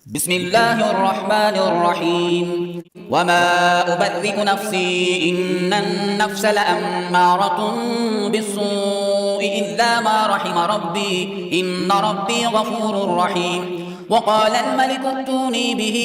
بسم الله الرحمن الرحيم. وما أبرئ نفسي إن النفس لأمارة بالسوء إلا ما رحم ربي إن ربي غفور رحيم. وقال الملك ائتوني به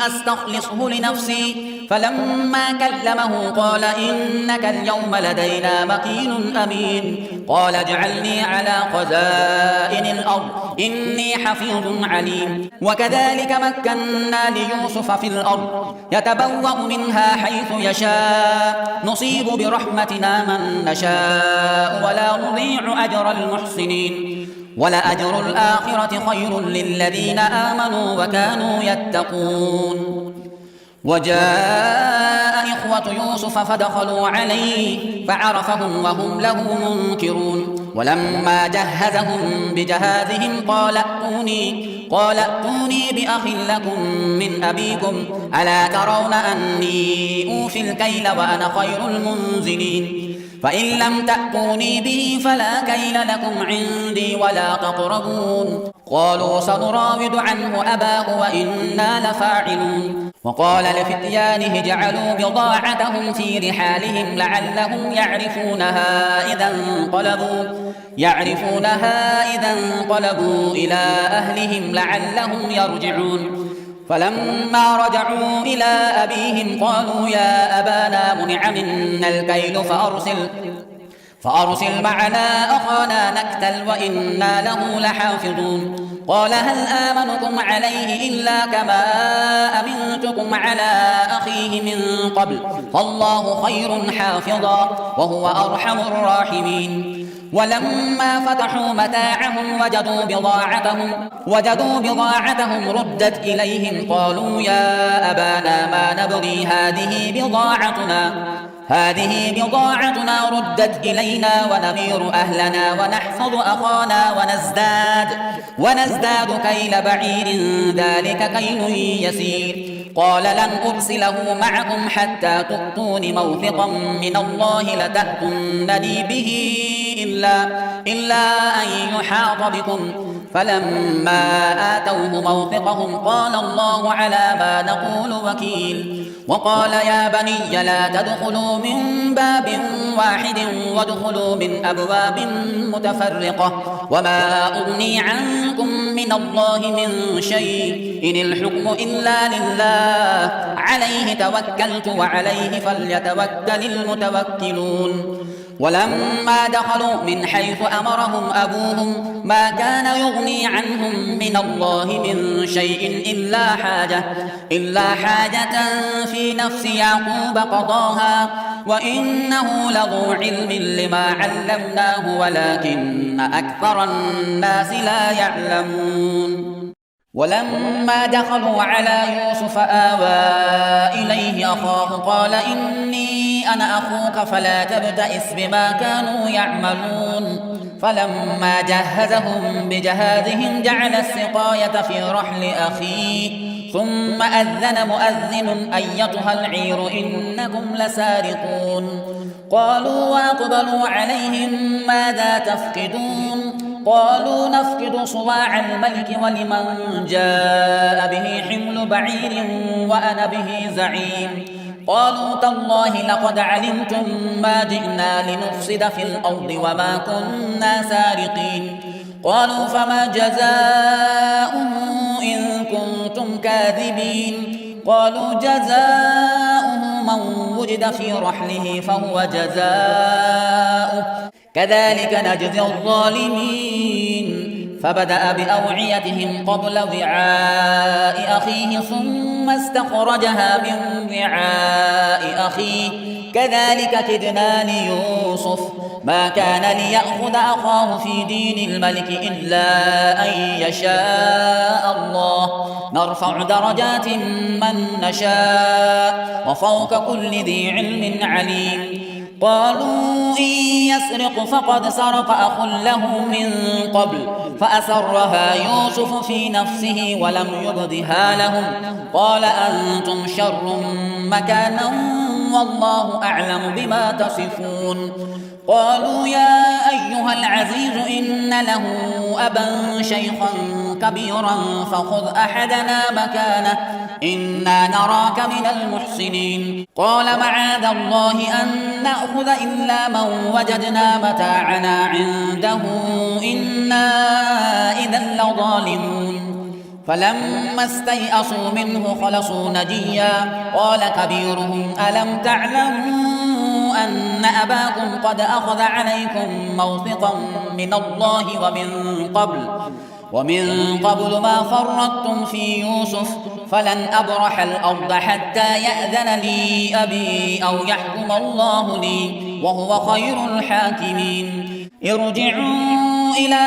أستخلصه لنفسي فلما كلمه قال إنك اليوم لدينا مكين أمين. قال اجعلني على خزائن الأرض إني حفيظ عليم. وكذلك مكنا ليوسف في الأرض يتبوأ منها حيث يشاء نصيب برحمتنا من نشاء ولا نضيع أجر المحسنين. ولأجر الآخرة خير للذين آمنوا وكانوا يتقون. وجاء إخوة يوسف فدخلوا عليه فعرفهم وهم له منكرون. ولما جهزهم بجهازهم قال ائتوني بأخ لكم من أبيكم ألا ترون أني أوفي الكيل وأنا خير المنزلين. فإن لم تأتوني به فلا كيل لكم عندي ولا تقربون. قالوا سنراود عنه أباه وإنا لفاعلون. وقال لفتيانه اجعلوا بضاعتهم في رحالهم لعلهم يعرفونها إذا انقلبوا إلى أهلهم لعلهم يرجعون. فلما رجعوا إلى أبيهم قالوا يا أبانا منع منا الكيل فأرسل معنا أخانا نكتل وإنا له لحافظون. قال هل آمنكم عليه إلا كما أمنتكم على أخيه من قبل فالله خير حافظا وهو أرحم الراحمين. ولما فتحوا متاعهم وجدوا بضاعتهم ردت إليهم قالوا يا أبانا ما نبغي هذه بضاعتنا ردت إلينا ونمير أهلنا ونحفظ أخانا ونزداد كيل بعير ذلك كيل يسير. قال لن أرسله معكم حتى تؤتون موثقا من الله لتأتونني به إلا أن يحاط بكم. فلما آتوه موثقهم قال الله على ما نقول وكيل. وقال يا بني لا تدخلوا من باب واحد وادخلوا من أبواب متفرقة وما أغني عنكم من الله من شيء إن الحكم إلا لله عليه توكلت وعليه فليتوكل المتوكلون. ولما دخلوا من حيث أمرهم أبوهم ما كان يغني عنهم من الله من شيء إلا حاجة في نفس يعقوب قضاها وإنه لذو علم لما علمناه ولكن أكثر الناس لا يعلمون. ولما دخلوا على يوسف آوى إليه أخاه قال إني أنا أخوك فلا تبتئس بما كانوا يعملون. فلما جهزهم بجهازهم جعل السقاية في رحل أخيه ثم أذن مؤذن أيتها العير إنكم لسارقون. قالوا وأقبلوا عليهم ماذا تفقدون. قالوا نفقد صواع الملك ولمن جاء به حمل بعير وأنا به زعيم. قالوا تالله لقد علمتم ما جئنا لنفسد في الأرض وما كنا سارقين. قالوا فما جزاؤه إن كنتم كاذبين. قالوا جزاؤه من وجد في رحله فهو جزاؤه كذلك نجزي الظالمين. فبدأ بأوعيتهم قبل وعاء أخيه ثم استخرجها من وعاء أخيه كذلك كدنا ليوسف ما كان ليأخذ أخاه في دين الملك إلا أن يشاء الله نرفع درجات من نشاء وفوق كل ذي علم عليم. قالوا إن يسرق فقد سرق أخ له من قبل فأسرها يوسف في نفسه ولم يبدها لهم. قال أنتم شر مكانا والله أعلم بما تصفون. قالوا يا أيها العزيز إن له أبا شيخا كبيرا فخذ أحدنا مكانه إنا نراك من المحسنين قال معاذ الله أن نأخذ إلا من وجدنا متاعنا عنده إنا إذا لظالمون فلما استيئسوا منه خلصوا نجيا قال كبيرهم ألم تعلموا أن أباكم قد أخذ عليكم موثقا من الله ومن قبل ما فرطتم في يوسف فلن أبرح الأرض حتى يأذن لي أبي أو يحكم الله لي وهو خير الحاكمين ارجعوا إلى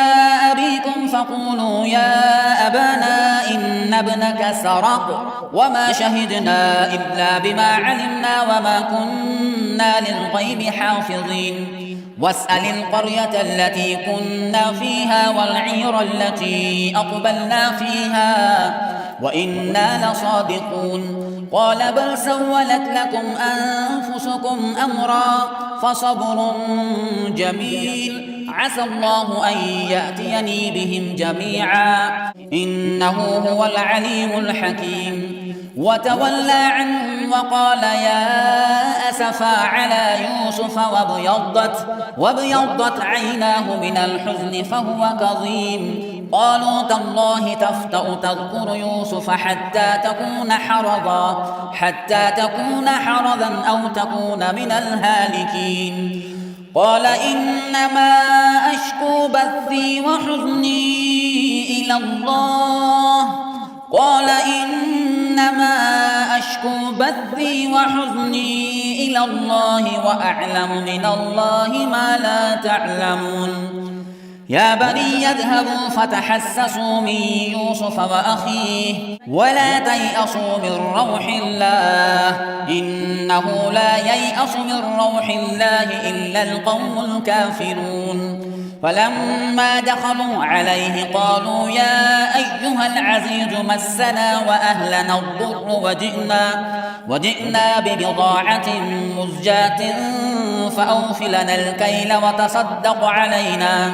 أبيكم فقولوا يا أبانا إن ابنك سرق وما شهدنا إلا بما علمنا وما كنا للغيب حافظين واسأل القرية التي كنا فيها والعير التي أقبلنا فيها وإنا لصادقون قال بل سولت لكم أنفسكم أمرا فصبر جميل عسى الله أن يأتيني بهم جميعا إنه هو العليم الحكيم وتولى عنهم وقال يا أسفا على يوسف وابيضت عيناه من الحزن فهو كظيم قالوا تالله تفتأ تذكر يوسف حتى تكون حرضا أو تكون من الهالكين قال إنما أشكو بثي وحزني إلى الله وأعلم من الله ما لا تعلمون يا بني يذهبوا فتحسسوا من يوسف وأخيه ولا تيأسوا من روح الله إنه لا ييأس من روح الله إلا القوم الكافرون فلما دخلوا عليه قالوا يا أيها العزيز مسنا وأهلنا الضر وجئنا ببضاعة مزجاة فأوف لنا الكيل وتصدق علينا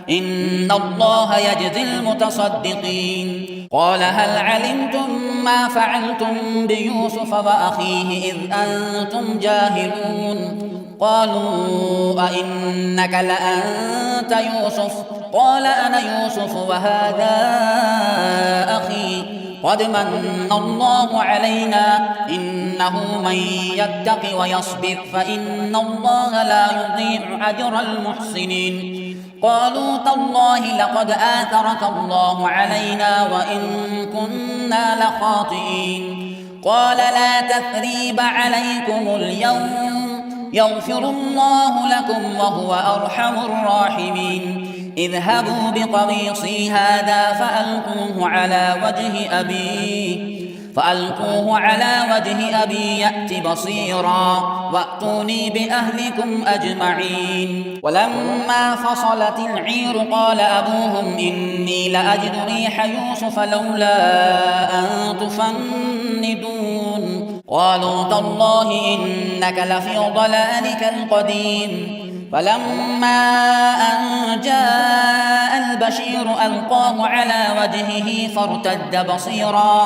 إن الله يجزي المتصدقين قال هل علمتم ما فعلتم بيوسف وأخيه إذ أنتم جاهلون قالوا أئنك لأنت يوسف قال أنا يوسف وهذا أخي قد من الله علينا إنه من يتق ويصبر فإن الله لا يضيع أجر المحسنين قالوا تالله لقد آثرك الله علينا وإن كنا لخاطئين قال لا تثريب عليكم اليوم يغفر الله لكم وهو أرحم الراحمين اذهبوا بقميصي هذا فألقوه على وجه أبي يأت بصيرا وأتوني بأهلكم أجمعين ولما فصلت العير قال أبوهم إني لأجد ريح يوسف لولا أن تفندون قالوا تالله إنك لفي ضلالك القديم فلما أن جاء البشير ألقاه على وجهه فارتد بصيرا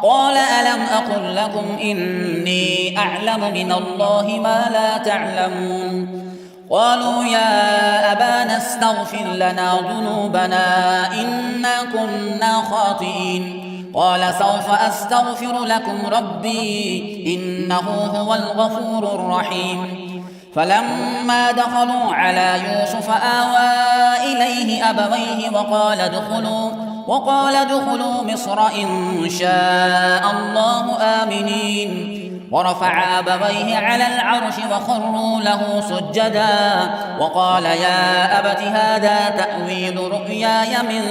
قال ألم أقل لكم إني أعلم من الله ما لا تعلمون قالوا يا أبانا استغفر لنا ذنوبنا إنا كنا خاطئين قال سوف أستغفر لكم ربي إنه هو الغفور الرحيم فلما دخلوا على يوسف آوى إليه أبويه وقال ادخلوا مصر إن شاء الله آمنين ورفع أبويه على العرش وخروا له سجدا وقال يا أبت هذا تأويل رؤياي من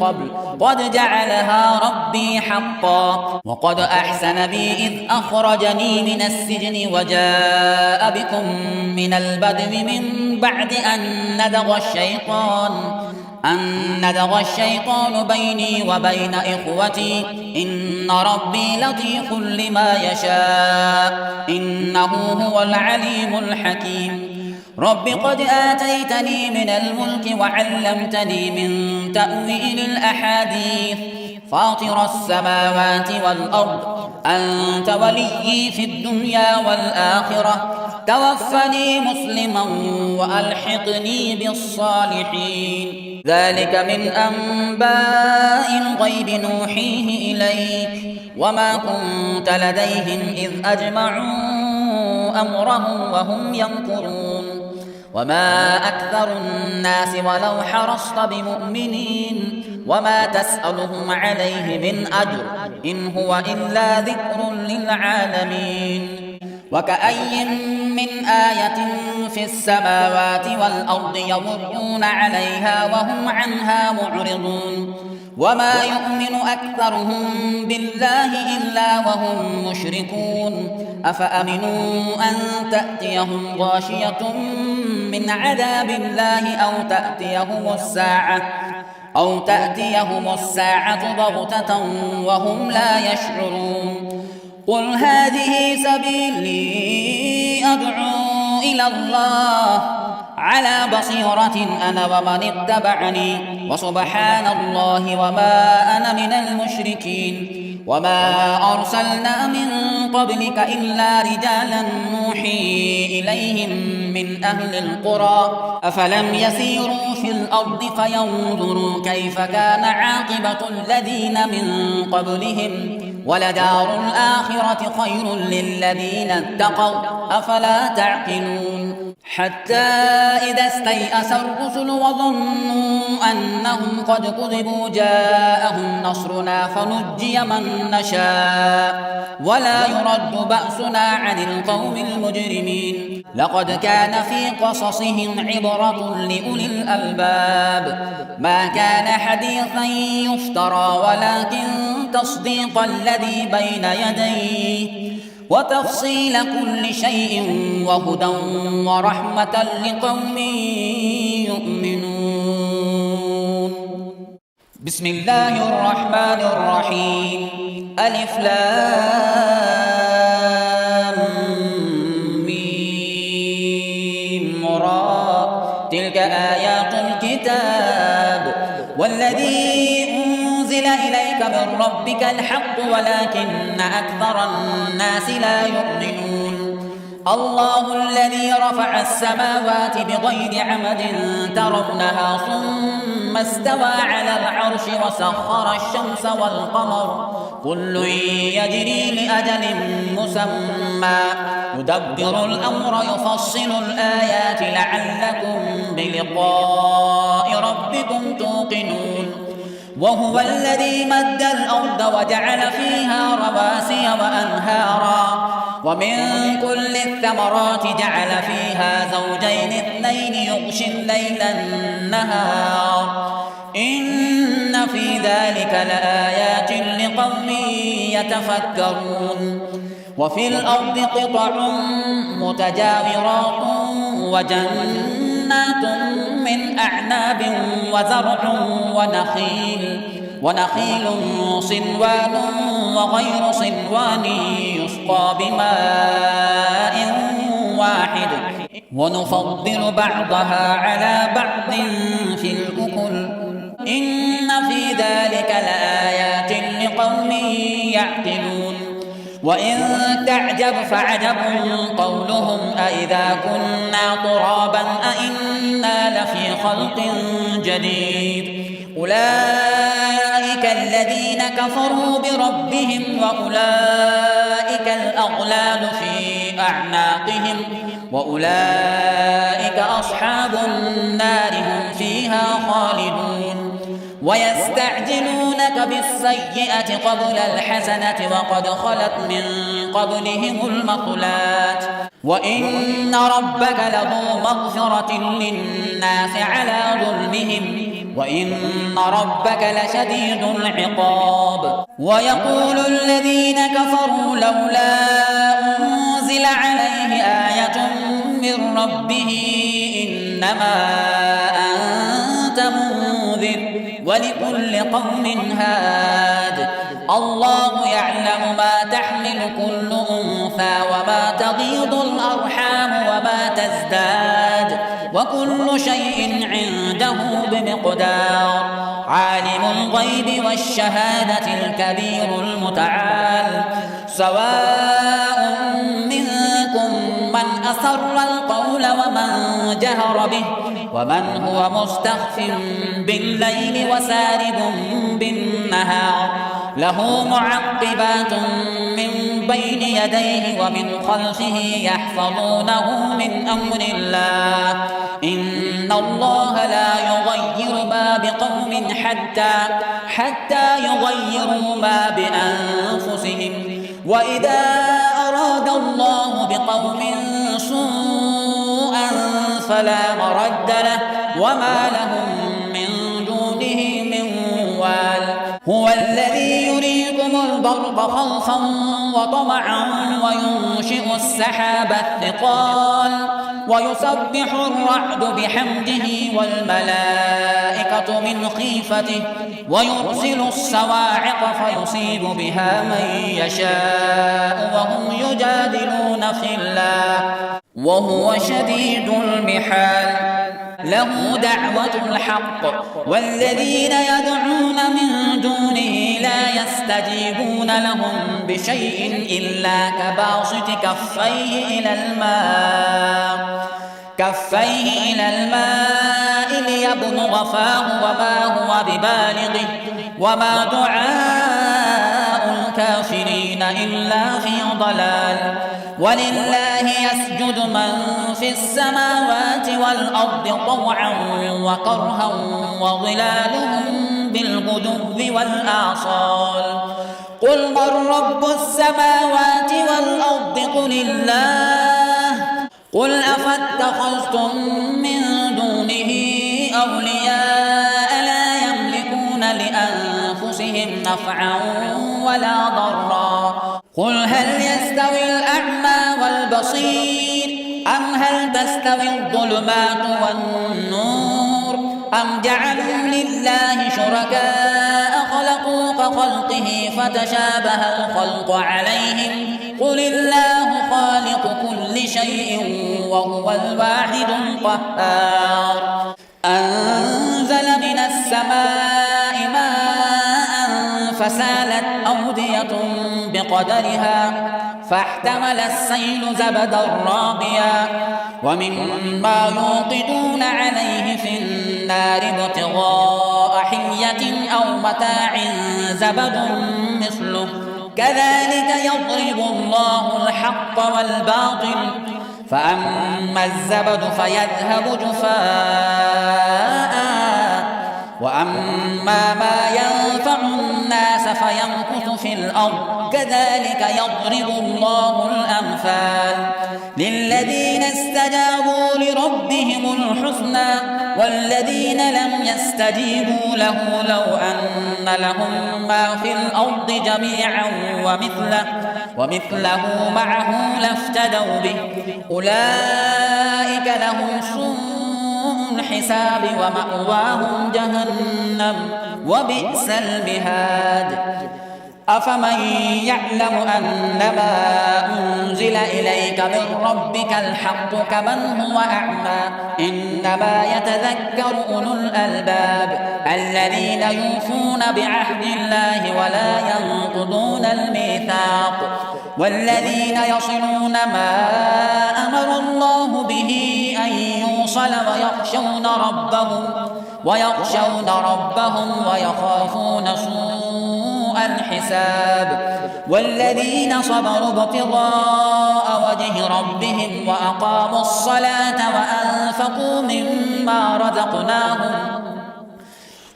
قبل قد جعلها ربي حقا وقد أحسن بي إذ أخرجني من السجن وجاء بكم من البدو من بعد أن نزغ الشيطان بيني وبين إخوتي إن ربي لطيف لما يشاء إنه هو العليم الحكيم رب قد آتيتني من الملك وعلمتني من تأويل الأحاديث فاطر السماوات والأرض أنت وليي في الدنيا والآخرة توفني مسلما وألحقني بالصالحين ذلك من أنباء الغيب نوحيه إليك وما كنت لديهم إذ أجمعوا أمرهم وهم يمكرون وما أكثر الناس ولو حرصت بمؤمنين وما تسألهم عليه من أجر إن هو إلا ذكر للعالمين وكأي من آية في السماوات والأرض يمرون عليها وهم عنها معرضون وما يؤمن أكثرهم بالله إلا وهم مشركون أفأمنوا أن تأتيهم غاشية من عذاب الله أو تأتيهم الساعة بغتة وهم لا يشعرون قل هذه سبيلي أدعو إلى الله على بصيرة أنا ومن اتبعني وسبحان الله وما أنا من المشركين وما أرسلنا من قبلك إلا رجالا نوحي إليهم من أهل القرى أفلم يسيروا في الأرض فينظروا كيف كان عاقبة الذين من قبلهم ولدار الآخرة خير للذين اتقوا أفلا تعقلون حتى إذا استيأس الرسل وظنوا أنهم قد كذبوا جاءهم نصرنا فنجي من نشاء ولا يرد بأسنا عن القوم المجرمين لقد كان في قصصهم عبرة لأولي الألباب ما كان حديثا يفترى ولكن تصديق الذي بين يديه وتفصيل كل شيء وهدى ورحمة لقوم يؤمنون بسم الله الرحمن الرحيم ألف لام ميم را تلك آيات الكتاب والذي أنزل إليك من ربك الحق ولكن أكثر الناس لا يؤمنون الله الذي رفع السماوات بغير عمد ترونها ثم استوى على العرش وسخر الشمس والقمر كل يجري لأجل مسمى يدبر الأمر يفصل الآيات لعلكم بلقاء ربكم توقنون وهو الذي مد الأرض وجعل فيها رواسي وأنهارا ومن كل الثمرات جعل فيها زوجين اثنين يغشي الليل النهار إن في ذلك لآيات لقوم يتفكرون وفي الأرض قطع متجاورات وجنات من أعناب وزرع ونخيل صنوان وغير صنوان يسقى بماء واحد ونفضل بعضها على بعض في الأكل إن في ذلك لآيات لقوم يعقلون وإن تعجب فعجب قولهم أإذا كنا ترابا أإنا لفي خلق جديد أولئك الذين كفروا بربهم وأولئك الأغلال في أعناقهم وأولئك أصحاب النار هم فيها خالدون ويستعجلونك بالسيئة قبل الحسنة وقد خلت من قبلهم المثلات وإن ربك لذو مغفرة للناس على ظلمهم وإن ربك لشديد العقاب ويقول الذين كفروا لولا أنزل عليه آية من ربه إنما أنت منذر ولكل قوم هاد الله يعلم ما تحمل كل أنثى وما تغيض الأرحام وما تزداد وكل شيء عنده بمقدار. عالم الغيب والشهادة الكبير المتعال. سواء منكم من أسر القول ومن جهر به ومن هو مستخف بالليل وسارب بالنهار. له معقبات من بين يديه ومن خلفه يحفظونه من أمر الله. إن الله لا يغير ما بقوم حتى يغيروا ما بأنفسهم. وإذا أراد الله بقوم سوءا فلا مرد له وما لهم من دونه من وال. هو الذي يريكم البرق خوفا وطمعا وينشئ السحاب الثقال ويسبح الرعد بحمده والملائكة من خيفته ويرسل الصواعق فيصيب بها من يشاء وهم يجادلون في الله وهو شديد المحال. له دعوة الحق والذين يدعون من دونه لا يستجيبون لهم بشيء إلا كباسط كفيه إلى الماء ليبلغ فاه وما هو ببالغه وما دعاء الكافرين إلا في ضلال. ولله يسجد من في السماوات والأرض طوعا وكرها وظلالهم بالغدو والآصال. قل من رب السماوات والأرض قل الله. قل أفاتخذتم من دونه أولياء لا يملكون لأنفسهم نفعا ولا ضرا. قل هل يستوي الأعمى والبصير أم هل تستوي الظلمات والنور أم جعلوا لله شركاء خلقوا كخلقه فتشابه الخلق عليهم. قل الله خالق كل شيء وهو الواحد القهار. أنزل من السماء ماء فسالت أودية بقدرها فاحتمل السيل زبدا رابيا ومما يوقدون عليه في النار ابتغاء حلية أو متاع زبد مثله كذلك يضرب الله الحق والباطل. فأما الزبد فيذهب جفاء وأما ما ينفع الناس فيمكث في الأرض كذلك يضرب الله الأمثال. للذين استجابوا لربهم الحسنى والذين لم يستجيبوا له لو أن لهم ما في الأرض جميعا ومثله معه لافتدوا به أولئك لهم سوء الحساب ومأواهم جهنم وبئس المهاد. أفمن يعلم أنما أنزل إليك من ربك الحق كمن هو أعمى إنما يتذكر أولو الألباب الذين يوفون بعهد الله ولا ينقضون الميثاق والذين يصلون ما أمر الله به أن يوصل ويخشون ربهم ويخافون سوء الحساب. والذين صبروا ابتغاء وجه ربهم وأقاموا الصلاة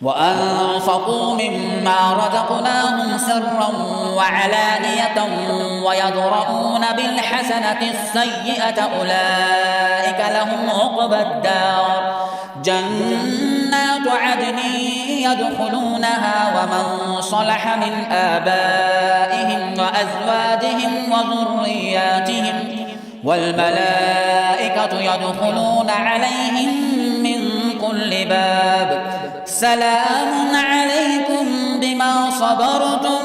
وأنفقوا مما رزقناهم سرا وعلانية ويدرؤون بالحسنة السيئة أولئك لهم عقبى الدار جنات عدن يدخلونها ومن صلح من آبائهم وأزواجهم وذرياتهم والملائكة يدخلون عليهم من كل باب سلام عليكم بما صبرتم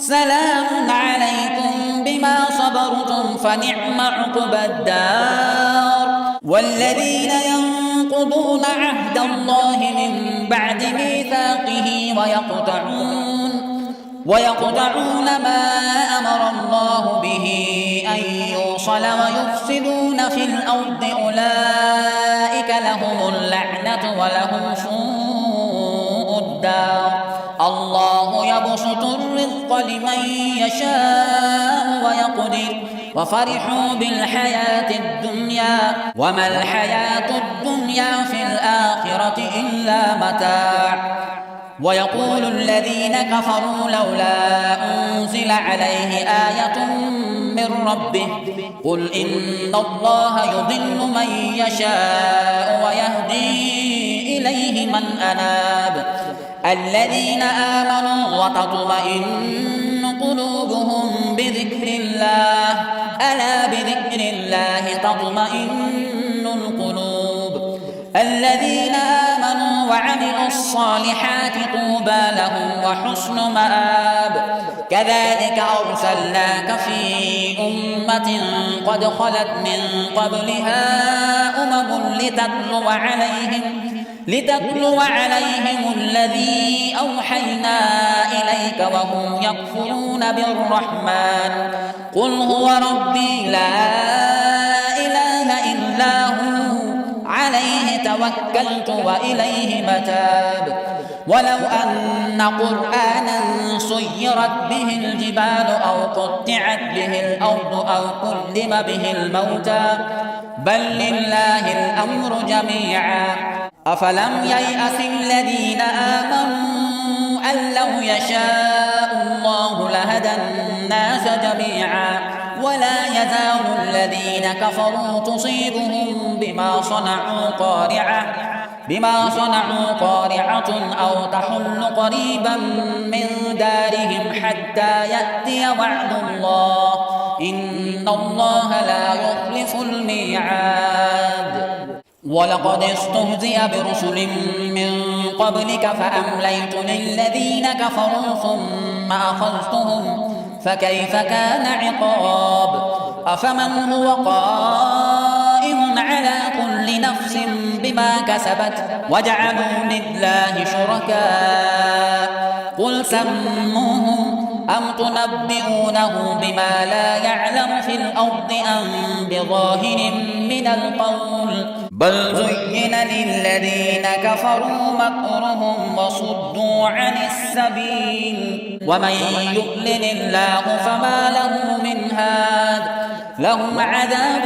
سلام عليكم بما صبرتم فنعم عقبى الدار. والذين ينقضون عهد الله من بعد ميثاقه ويقطعون ما أمر الله به أن يوصل ويفسدون في الأرض أولئك لهم اللعنة ولهم سوء الدار. الله يبسط الرزق لمن يشاء ويقدر وفرحوا بالحياة الدنيا وما الحياة الدنيا في الآخرة إلا متاع. ويقول الذين كفروا لولا أنزل عليه آية من ربه قل إن الله يضل من يشاء ويهدي إليه من أناب. الذين آمنوا وتطمئن قلوبهم بذكر الله ألا بذكر الله تطمئن القلوب. الذين آمنوا وعملوا الصالحات طوبى لهم وحسن مآب. كذلك أرسلناك في أمة قد خلت من قبلها أمم لتتلو عليهم الذي أوحينا إليك وهم يكفرون بالرحمن قل هو ربي لا إله إلا هو عليه توكلت وإليه متاب. ولو أن قرآنا سيرت به الجبال أو قطعت به الأرض أو كلم به الموتى بل لله الأمر جميعا. أفلم ييأس الذين آمنوا أن لو يشاء الله لهدى الناس جميعا ولا يزال الذين كفروا تصيبهم بما صنعوا قارعة أو تحل قريبا من دارهم حتى يأتي وعد الله إن الله لا يخلف الميعاد. ولقد استهزئ برسل من قبلك فأمليت للذين كفروا ثم أخذتهم فكيف كان عقاب. أفمن هو قائم على كل نفس بما كسبت وجعلوا لله شركاء قل سموهم أم تنبئونه بما لا يعلم في الأرض أم بظاهر من القول بل زين للذين كفروا مكرهم وصدوا عن السبيل ومن يضلل الله فما له من هاد. لهم عذاب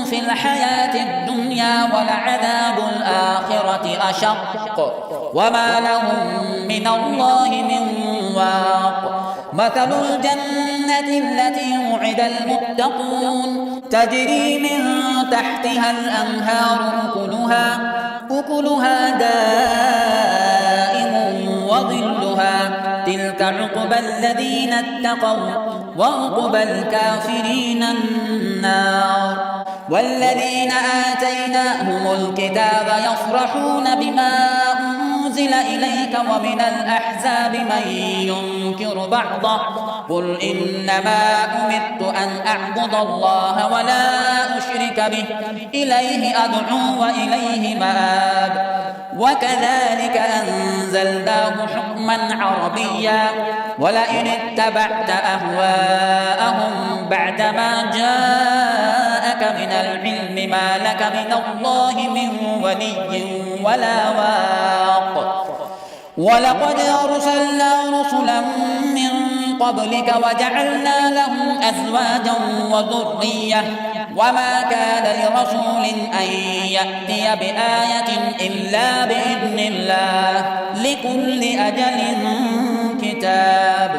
في الحياة الدنيا ولعذاب الآخرة أشق وما لهم من الله من واق. مثل الجنة التي وعد المتقون تجري من تحتها الأنهار أكلها دائم وظلها تلك عقبى الذين اتقوا وعقبى الكافرين النار. والذين آتيناهم الكتاب يفرحون بما أنزل إليك ومن الأحزاب من ينكر بعضه قل إنما أمرت أن أعبد الله ولا أشرك به إليه أدعو وإليه مآب. وكذلك أنزلناه حكما عربيا ولئن اتبعت أهواءهم بعدما جاءك من العلم ما لك من الله من ولي ولا واق. ولقد أرسلنا رسلا من قبلك وجعلنا لهم أزواجا وذرية وما كان لرسول أن يأتي بآية إلا بإذن الله لكل أجل كتاب.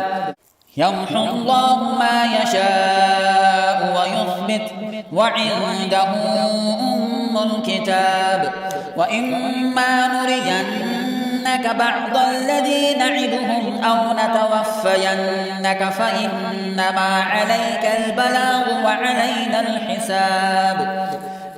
يمحو الله ما يشاء ويثبت وعنده أم الكتاب. وإما نرينك بعض الذي نعدهم أو نتوفينك فإنما عليك البلاغ وعلينا الحساب.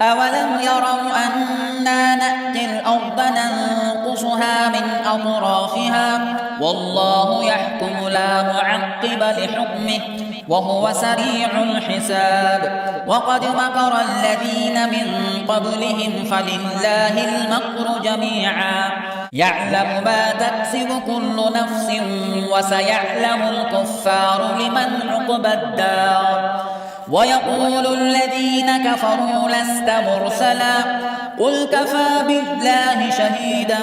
أولم يروا أنا نأتي الأرض ننقصها من أطرافها والله يحكم لا معقب لحكمه وهو سريع الحساب وقد مكر الذين من قبلهم فلله المكر جميعا يعلم ما تكسب كل نفس وسيعلم الكفار لمن عقبى الدار ويقول الذين كفروا لست مرسلا قل كفى بالله شهيدا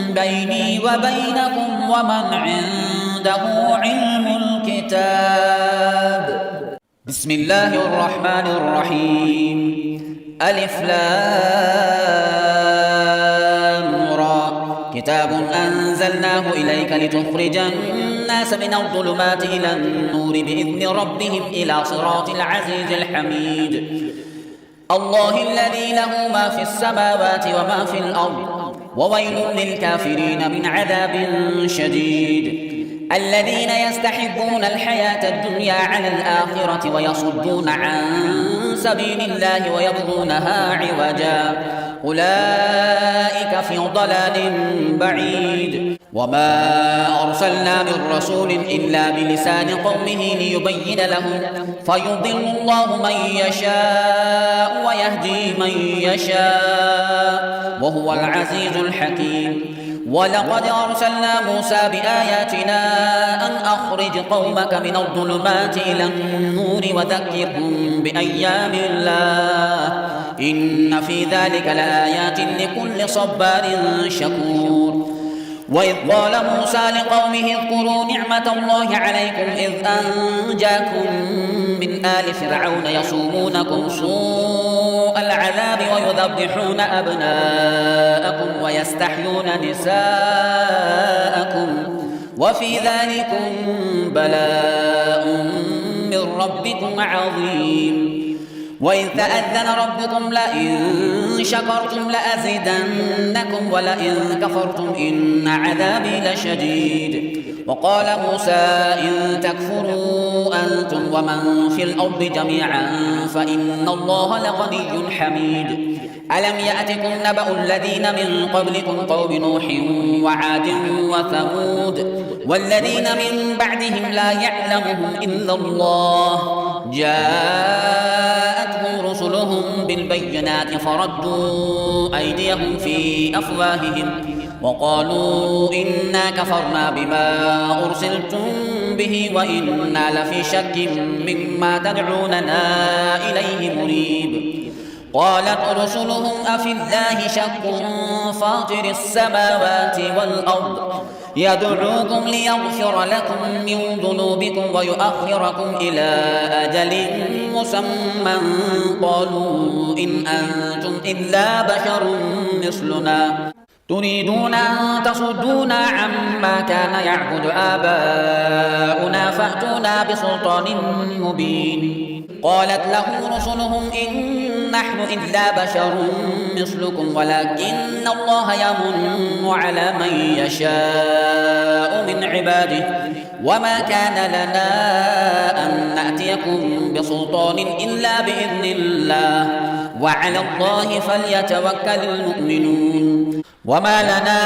بيني وبينكم ومن عنده علم الكتاب بسم الله الرحمن الرحيم ألف لام را كتاب أنزلناه إليك لتخرج الناس من الظلمات إلى النور بإذن ربهم إلى صراط العزيز الحميد الله الذي له ما في السماوات وما في الأرض وويل للكافرين من عذاب شديد الذين يستحبون الحياة الدنيا على الآخرة ويصدون عن سبيل الله ويبغونها عوجا أولئك في ضلال بعيد وما أرسلنا من رسول إلا بلسان قومه ليبين لهم فيضل الله من يشاء ويهدي من يشاء وهو العزيز الحكيم ولقد أرسلنا موسى بآياتنا أن أخرج قومك من الظلمات إلى النور وذكرهم بأيام الله إن في ذلك لآيات لكل صبار شكور وإذ قال موسى لقومه اذكروا نعمة الله عليكم إذ أنجاكم من آل فرعون يصومونكم سوء العذاب ويذبحون أبناءكم ويستحيون نساءكم وفي ذلكم بلاء من ربكم عظيم وإذ تأذن ربكم لئن شكرتم لأزيدنكم ولئن كفرتم إن عذابي لشديد وقال موسى إن تكفروا أنتم ومن في الأرض جميعا فإن الله لغني حميد ألم يأتكم نبأ الذين من قبلكم قوم نوح وعاد وثمود والذين من بعدهم لا يعلمهم إلا الله جاءتهم رسلهم بالبينات فردوا أيديهم في أفواههم وقالوا إنا كفرنا بما أرسلتم به وإنا لفي شك مما تدعوننا إليه مريب قالت رسلهم أفي الله شك فاطر السماوات والأرض يدعوكم ليغفر لكم من ذنوبكم ويؤخركم إلى أجل مسمى قالوا إن أنتم إلا بشر مثلنا تريدون أن تصدونا عما كان يعبد آباؤنا فأتونا بسلطان مبين قالت لهم رسلهم إن نحن إلا بشر مثلكم ولكن الله يمن على من يشاء من عباده وما كان لنا أن نأتيكم بسلطان إلا بإذن الله وعلى الله فليتوكل المؤمنون وما لنا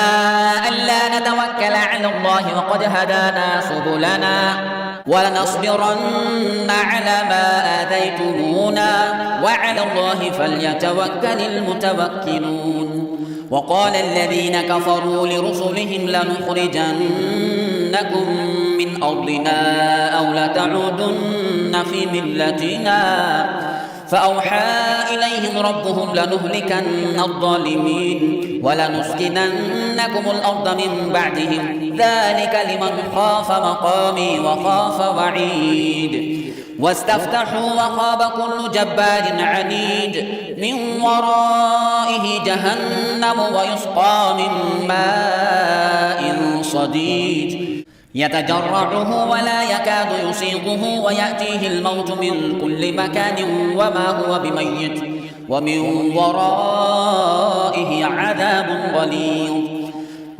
ألا نتوكل على الله وقد هدانا سبلنا ولنصبرن على ما آذيتمونا وعلى الله فليتوكل المتوكلون وقال الذين كفروا لرسلهم لنخرجنكم من أرضنا أو لتعودن في ملتنا فأوحى إليهم ربهم لنهلكن الظالمين ولنسكننكم الأرض من بعدهم ذلك لمن خاف مقامي وخاف وعيد واستفتحوا وخاب كل جبار عنيد من ورائه جهنم ويسقى من ماء صديد يتجرعه ولا يكاد يسيغه ويأتيه الموت من كل مكان وما هو بميت ومن ورائه عذاب غليظ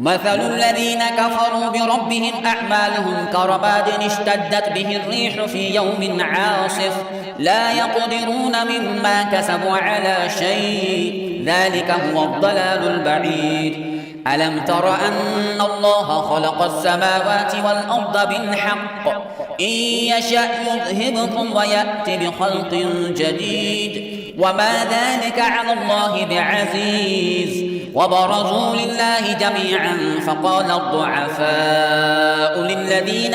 مثل الذين كفروا بربهم أعمالهم كرماد اشتدت به الريح في يوم عاصف لا يقدرون مما كسبوا على شيء ذلك هو الضلال البعيد ألم تر أن الله خلق السماوات والأرض بالحق إن يشأ يذهبكم ويأتي بخلق جديد وما ذلك على الله بعزيز وبرزوا لله جميعا فقال الضعفاء للذين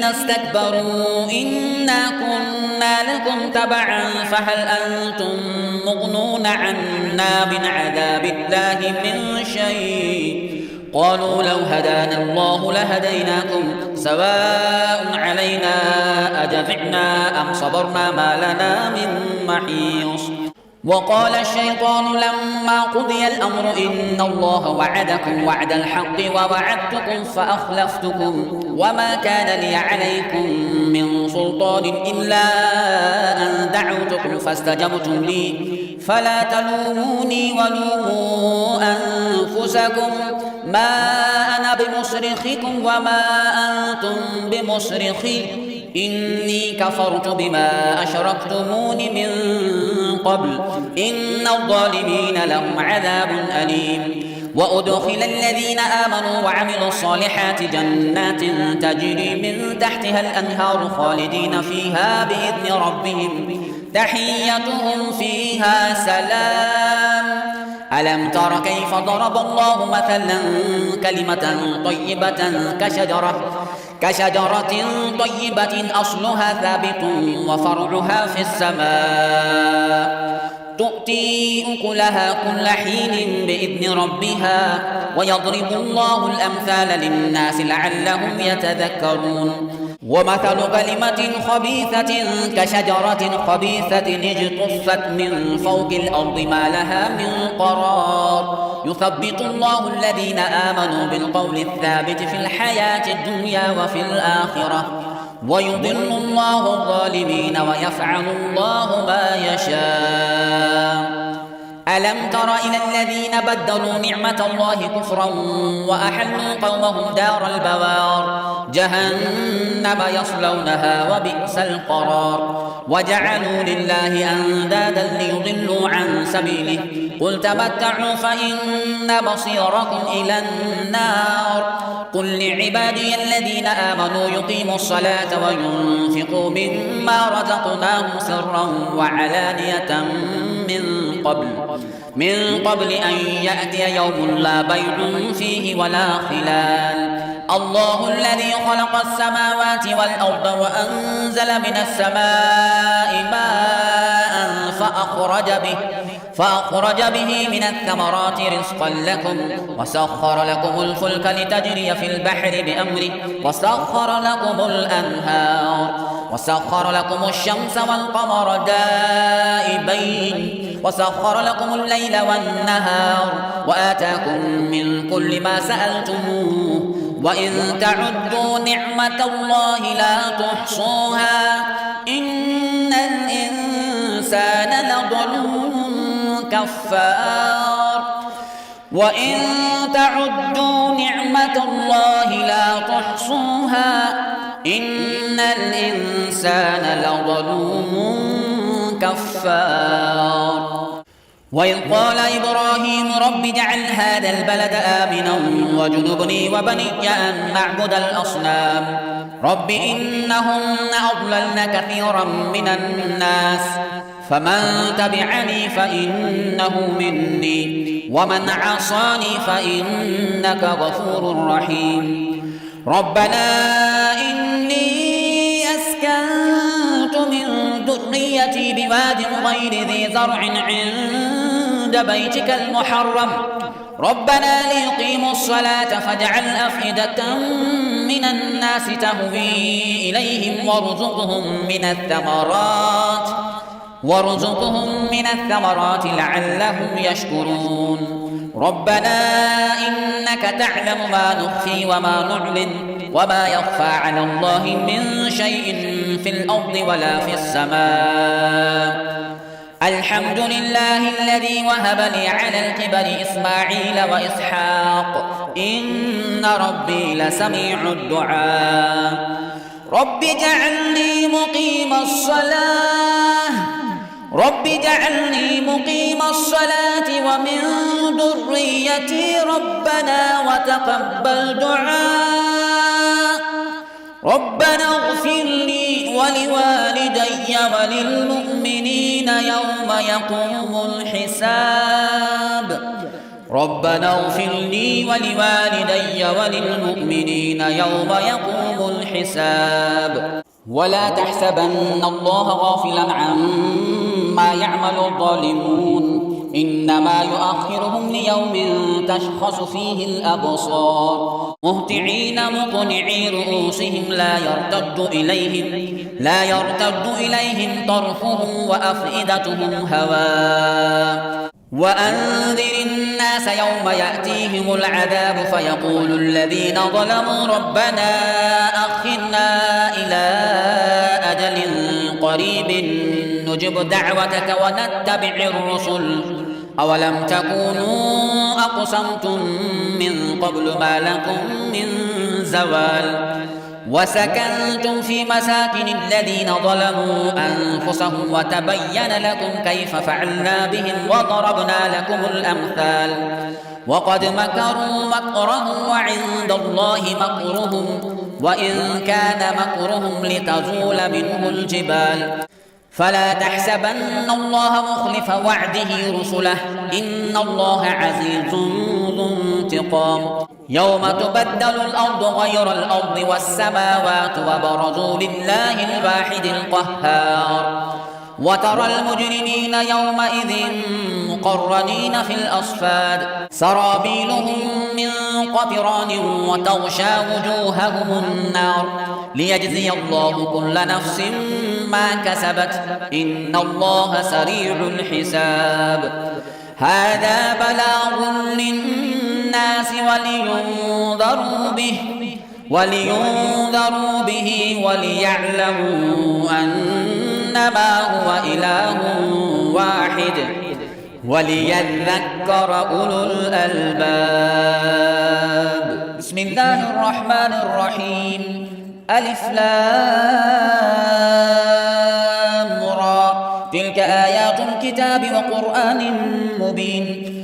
استكبروا إنا كنا لكم تبعا فهل أنتم مغنون عنا من عذاب الله من شيء قالوا لو هدانا الله لهديناكم سواء علينا أجزعنا أم صبرنا ما لنا من محيص وقال الشيطان لما قضي الأمر إن الله وعدكم وعد الحق ووعدتكم فأخلفتكم وما كان لي عليكم من سلطان إلا أن دعوتكم فاستجبتم لي فلا تلوموني ولوموا أنفسكم ما أنا بمصرخكم وما أنتم بمصرخي إني كفرت بما أشركتمون من قبل إن الظالمين لهم عذاب أليم وأدخل الذين آمنوا وعملوا الصالحات جنات تجري من تحتها الأنهار خالدين فيها بإذن ربهم تحيتهم فيها سلام ألم تر كيف ضرب الله مثلا كلمة طيبة كشجرة طيبة أصلها ثابت وفرعها في السماء تؤتي أكلها كل حين بإذن ربها ويضرب الله الأمثال للناس لعلهم يتذكرون ومثل كلمة خبيثة كشجرة خبيثة اجتثت من فوق الأرض ما لها من قرار يثبت الله الذين آمنوا بالقول الثابت في الحياة الدنيا وفي الآخرة ويضل الله الظالمين ويفعل الله ما يشاء ألم تر إلى الذين بدلوا نعمة الله كفرا وأحلوا قومهم دار البوار جهنم يصلونها وبئس القرار وجعلوا لله أندادا ليضلوا عن سبيله قل تمتعوا فإن مصيركم إلى النار قل لعبادي الذين آمنوا يقيموا الصلاة وينفقوا مما رزقناهم سرا وعلانية من قبل أن يأتي يوم لا بيع فيه ولا خلال الله الذي خلق السماوات والأرض وأنزل من السماء ماء فأخرج به من الثمرات رزقا لكم وسخر لكم الفلك لتجري في البحر بأمره وسخر لكم الأنهار وسخر لكم الشمس والقمر دائبين وسخر لكم الليل والنهار وآتاكم من كل ما سألتموه وإن تعدوا نعمة الله لا تحصوها إن الإنسان لظلوم كفار وإن تعدوا نعمة الله لا تحصوها إن الإنسان لظلوم كفار وإذ قال إبراهيم رب اجعل هذا البلد آمنا واجنبني وبني أن نعبد الأصنام رب إنهن أضللن كثيرا من الناس فمن تبعني فإنه مني ومن عصاني فإنك غفور رحيم ربنا إني أسكنت من ذريتي بواد غير ذي زرع عند بيتك المحرم ربنا ليقيموا الصلاة فاجعل أفئدة من الناس تهوي إليهم وارزقهم من الثمرات لعلهم يشكرون ربنا إنك تعلم ما نخفي وما نعلن وما يخفى على الله من شيء في الأرض ولا في السماء الحمد لله الذي وهب لي على الكبر إسماعيل وإسحاق إن ربي لسميع الدعاء رب اجعلني مقيم الصلاة ومن ذريتي ربنا وتقبل دعاء ربنا اغفر لي ولوالدي وللمؤمنين يوم يقوم الحساب ربنا اغفر لي ولوالدي وللمؤمنين يوم يقوم الحساب ولا تحسبن الله غافلا عما يعمل الظالمون إنما يؤخرهم ليوم تشخص فيه الأبصار مهطعين مقنعي رؤوسهم لا يرتد إليهم طرفهم وأفئدتهم هواء وأنذر الناس يوم يأتيهم العذاب فيقول الذين ظلموا ربنا أخرنا إلى أجل قريب نجب دعوتك ونتبع الرسل أولم تكونوا أقسمتم من قبل ما لكم من زوال وسكنتم في مساكن الذين ظلموا أنفسهم وتبين لكم كيف فعلنا بهم وضربنا لكم الأمثال وقد مكروا مكرهم وعند الله مكرهم وإن كان مكرهم لتزول منه الجبال فلا تحسبن الله مخلف وعده رسله إن الله عزيز ذو انتقام يوم تبدل الأرض غير الأرض والسماوات وبرزوا لله الواحد القهار وترى المجرمين يومئذ مقرنين في الأصفاد سرابيلهم من قطران وتغشى وجوههم النار ليجزي الله كل نفس ما كسبت إن الله سريع الحساب هذا بلاغ للناس ولينذروا به وليعلموا أنما هو إله واحد وليذكر أولو الألباب بسم الله الرحمن الرحيم ألف لام را تلك آيات الكتاب وقرآن مبين